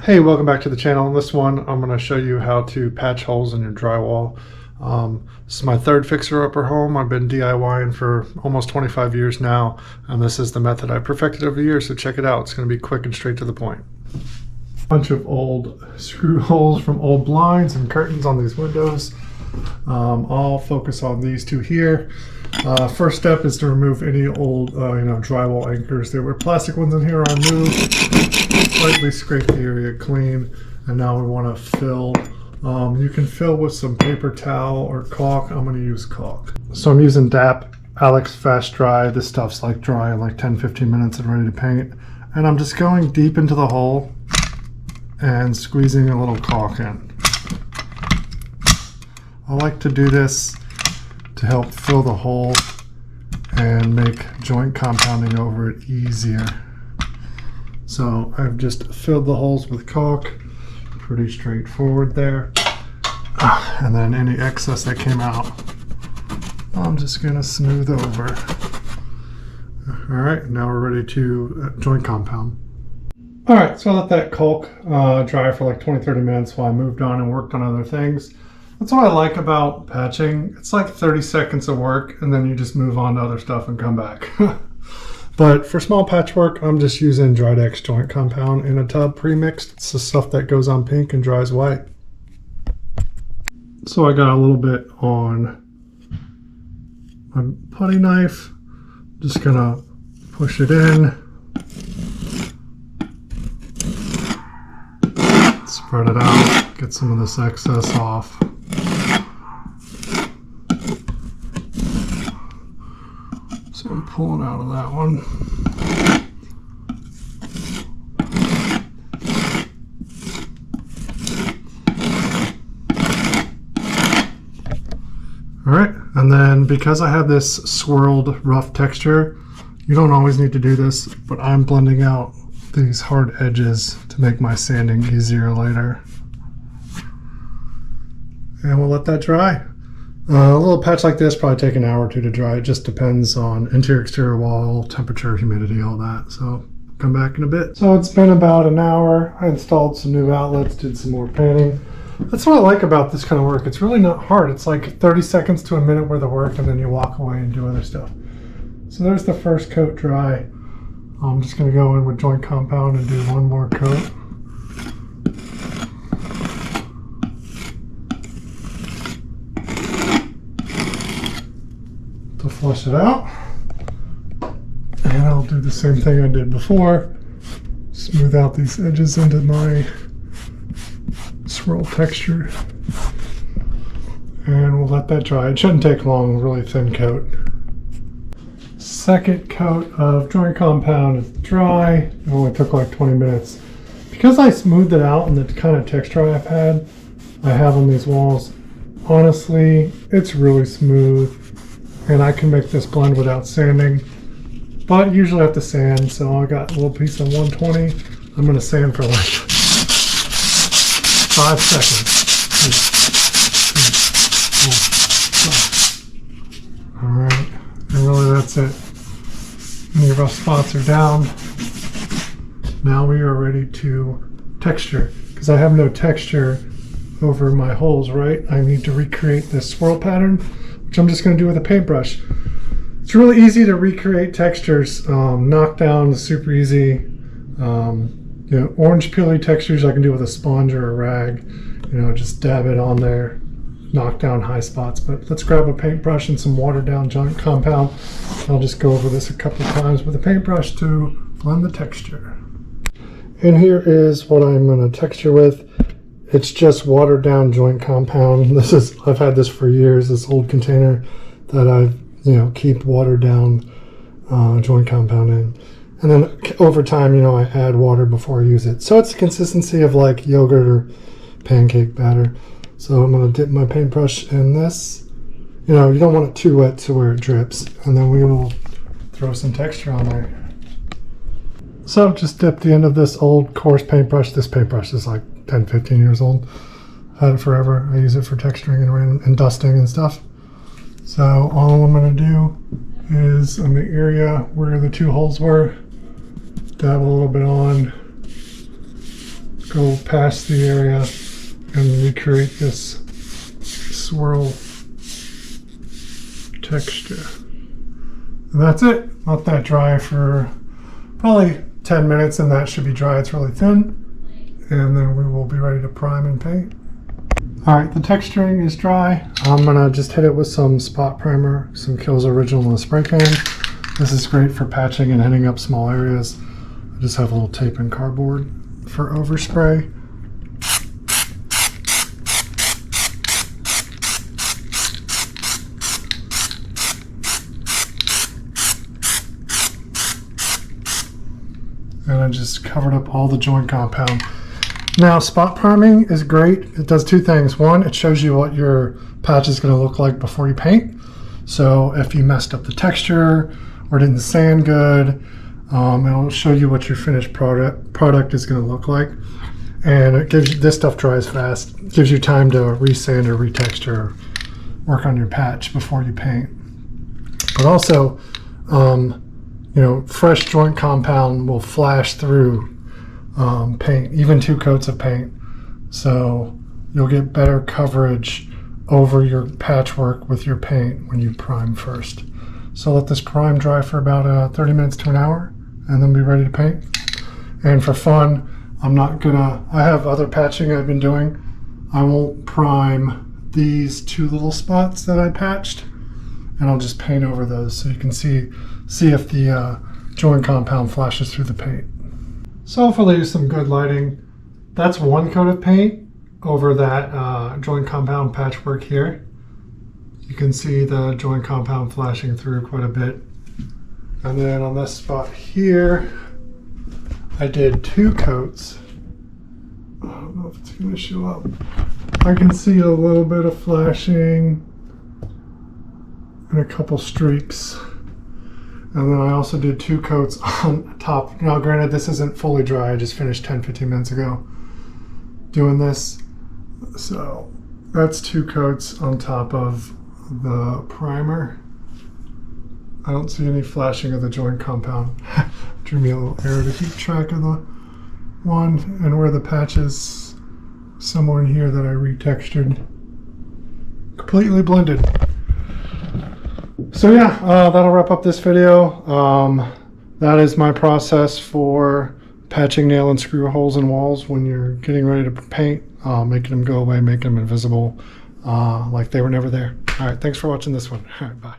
Hey, welcome back to the channel. In this one, I'm going to show you how to patch holes in your drywall. This is my third fixer-upper home. I've been DIYing for almost 25 years now, and this is the method I perfected over the years, so check it out. It's going to be quick and straight to the point. Bunch of old screw holes from old blinds and curtains on these windows. I'll focus on these two here. First step is to remove any old drywall anchors. There were plastic ones in here I removed. Slightly scrape the area clean, and now we want to fill. You can fill with some paper towel or caulk. I'm going to use caulk. So I'm using DAP Alex Fast Dry. This stuff's like dry in like 10-15 minutes and ready to paint. And I'm just going deep into the hole and squeezing a little caulk in. I like to do this to help fill the hole and make joint compounding over it easier. So I've just filled the holes with caulk, pretty straightforward there. And then any excess that came out, I'm just gonna smooth over. All right, now we're ready to joint compound. All right, so I let that caulk dry for like 20-30 minutes while I moved on and worked on other things. That's what I like about patching. It's like 30 seconds of work and then you just move on to other stuff and come back. But for small patchwork, I'm just using DryDex joint compound in a tub pre-mixed. It's the stuff that goes on pink and dries white. So I got a little bit on my putty knife. Just gonna push it in. Spread it out, get some of this excess off. So I'm pulling out of that one. All right, and then because I have this swirled rough texture, you don't always need to do this, but I'm blending out these hard edges to make my sanding easier later. And we'll let that dry. A little patch like this probably take an hour or two to dry. It just depends on interior, exterior wall, temperature, humidity, all that. So come back in a bit. So it's been about an hour. I installed some new outlets, did some more painting. That's what I like about this kind of work. It's really not hard. It's like 30 seconds to a minute worth of work, and then you walk away and do other stuff. So there's the first coat dry. I'm just going to go in with joint compound and do one more coat. To flush it out. And I'll do the same thing I did before. Smooth out these edges into my swirl texture. And we'll let that dry. It shouldn't take long, really thin coat. Second coat of joint compound is dry. It only took like 20 minutes. Because I smoothed it out and the kind of texture I have on these walls, honestly, it's really smooth. And I can make this blend without sanding. But usually I have to sand, so I got a little piece of 120. I'm going to sand for like 5 seconds. All right, and really that's it. Any rough spots are down. Now we are ready to texture. Because I have no texture over my holes, right? I need to recreate this swirl pattern, which I'm just going to do with a paintbrush. It's really easy to recreate textures. Knockdown is super easy. Orange peely textures I can do with a sponge or a rag. Just dab it on there. Knock down high spots. But let's grab a paintbrush and some watered down joint compound. I'll just go over this a couple of times with a paintbrush to blend the texture. And here is what I'm going to texture with. It's just watered down joint compound. I've had this for years, this old container that I keep watered down joint compound in. And then over time, I add water before I use it. So it's the consistency of like yogurt or pancake batter. So I'm going to dip my paintbrush in this. You don't want it too wet to where it drips. And then we will throw some texture on there. So just dip the end of this old coarse paintbrush. This paintbrush is like 10-15 years old. Had it forever. I use it for texturing and dusting and stuff. So all I'm going to do is on the area where the two holes were, dab a little bit on, go past the area and recreate this swirl texture. And that's it. Let that dry for probably 10 minutes and that should be dry. It's really thin. And then we will be ready to prime and paint. All right, the texturing is dry. I'm gonna just hit it with some spot primer, some KILZ Original in a spray can. This is great for patching and hitting up small areas. I just have a little tape and cardboard for overspray. And I just covered up all the joint compound. Now, spot priming is great. It does two things. One, it shows you what your patch is going to look like before you paint. So if you messed up the texture or didn't sand good, it'll show you what your finished product is going to look like. And it gives you, this stuff dries fast. It gives you time to resand or retexture, work on your patch before you paint. But also, you know, fresh joint compound will flash through paint, even 2 coats of paint. So you'll get better coverage over your patchwork with your paint when you prime first. So let this prime dry for about 30 minutes to an hour and then be ready to paint. And for fun, I have other patching I've been doing. I won't prime these 2 little spots that I patched, and I'll just paint over those so you can see if the joint compound flashes through the paint. So hopefully there's some good lighting. That's 1 coat of paint over that joint compound patchwork here. You can see the joint compound flashing through quite a bit. And then on this spot here, I did 2 coats. I don't know if it's going to show up. I can see a little bit of flashing and a couple streaks. And then I also did 2 coats on top. Now granted, this isn't fully dry. I just finished 10-15 minutes ago doing this. So that's 2 coats on top of the primer. I don't see any flashing of the joint compound. Drew me a little arrow to keep track of the one, and where the patch is somewhere in here that I retextured. Completely blended. So yeah, that'll wrap up this video. That is my process for patching nail and screw holes in walls when you're getting ready to paint, making them go away, making them invisible, like they were never there. All right, thanks for watching this one. All right, bye.